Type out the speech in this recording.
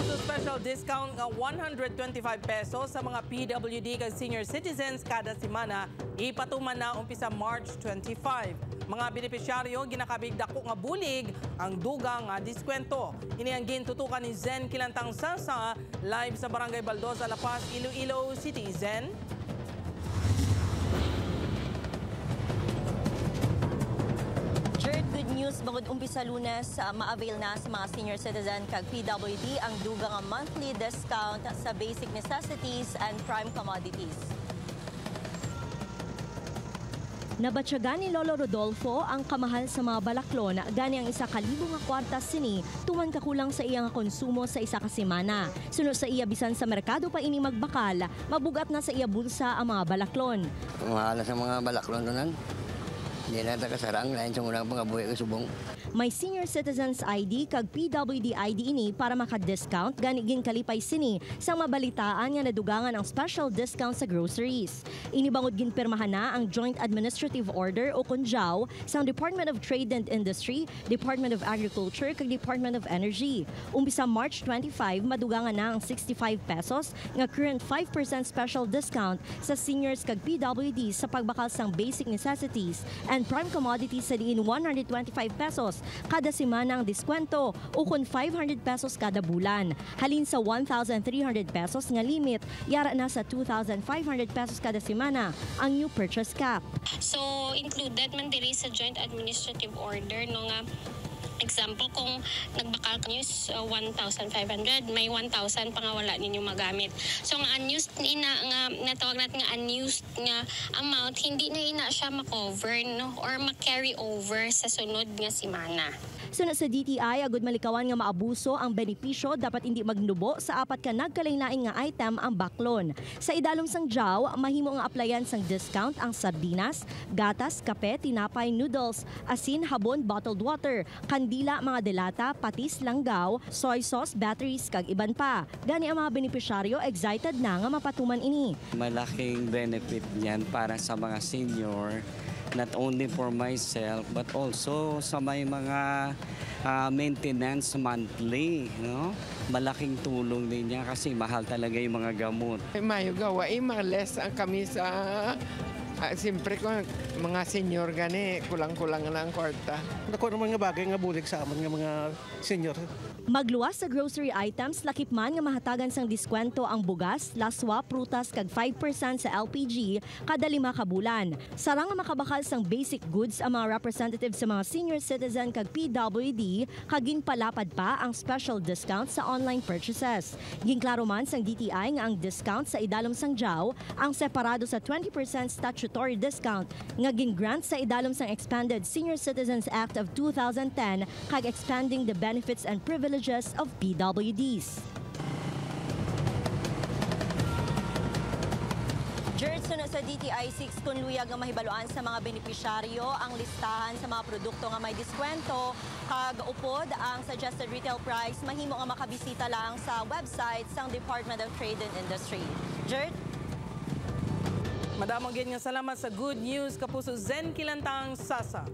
Kapuso special discount nga 125 pesos sa mga PWD kag senior citizens kada semana ipatuman na umpisa March 25. Mga benepisyaryo ginakabig dako nga bulig ang dugang nga diskwento. Ini ang gintutukan ni Zen Kilantang Sasa live sa Barangay Baldoza, La Paz, Iloilo City. Zen. Good news, bangod umpisa Lunes, ma-avail na sa mga senior citizen kag PWD ang dugang nga monthly discount sa basic necessities and prime commodities. Nabatyagan ni Lolo Rodolfo ang kamahal sa mga balaklon gani ang 1,000 nga kwarta sini tuman kakulang sa iyang konsumo sa isa ka semana. Sunod sa iya bisan sa merkado pa ini magbakal, mabugat na sa iya bulsa ang mga balaklon. Mahal sa mga balaklon doon. Hindi na kasarang lain sa unang pangabuhi ko subong. May senior citizens ID kag PWD ID ini para maka-discount gani ginkalipay sini sa mabalitaan nga nadugangan ang special discount sa groceries. Inibangod ginpirmahan na ang Joint Administrative Order o KONJAO sa Department of Trade and Industry, Department of Agriculture kag Department of Energy. Umpisa March 25 madugangan na ang 65 pesos nga current 5% special discount sa seniors kag PWD sa pagbakal sang basic necessities and prime commodities sa diin 125 pesos kada semana ang diskwento o kun 500 pesos kada bulan. Halin sa 1,300 pesos nga limit, yara na sa 2,500 pesos kada semana ang new purchase cap. So included man diri sa Joint Administrative Order no nga example, kung nagbakal nyo 1,500, may 1,000 pa nga wala ninyo magamit. So, nga unused ina, nga natawag natin nga unused nga amount, hindi na ina siya makover no? Or ma-carry over sa sunod nga semana. Sunod sa DTI, agud malikawan nga maabuso ang benepisyo dapat hindi magnubo sa apat ka nagkalain-lain nga item ang baklon. Sa idalom sang jaw, mahimo nga applyan sang discount ang sardinas, gatas, kape, tinapay, noodles, asin, habon, bottled water, kandila, mga delata, patis, langgaw, soy sauce, batteries, kag iban pa. Gani ang mga benepisyaryo excited na nga mapatuman ini. Malaking benefit niyan para sa mga senior, not only for myself but also sa may mga maintenance monthly, no? Malaking tulong din niya kasi mahal talaga yung mga gamot. Mayo gawa, less ang kami sa siyempre ko mga senior gani, kulang-kulang na ang kwarta. Ako naman nga bagay nga bulig sa amin nga mga senior. Magluwas sa grocery items, lakip man nga mahatagan sang diskwento ang bugas, laswa, prutas kag 5% sa LPG kada 5 ka bulan. Sarang nga makabakal sang basic goods ang mga representatives sa mga senior citizen kag PWD kag ginpalapad pa ang special discount sa online purchases. Ginklaro man sang DTI nga ang discount sa idalom sang jaw ang separado sa 20% statutory discount nga gingrant sa idalom sang Expanded Senior Citizens Act of 2010 kag expanding the benefits and privileges of PWDs. Jertso na sa DTI 6 kung luyag nga mahibaluan sa mga benepisyaryo ang listahan sa mga produkto nga may diskwento kag upod ang suggested retail price mahimo nga makabisita lang sa website sang Department of Trade and Industry. Jert? Madamong nga salamat sa good news, Kapuso Zen Kilantang Sasa.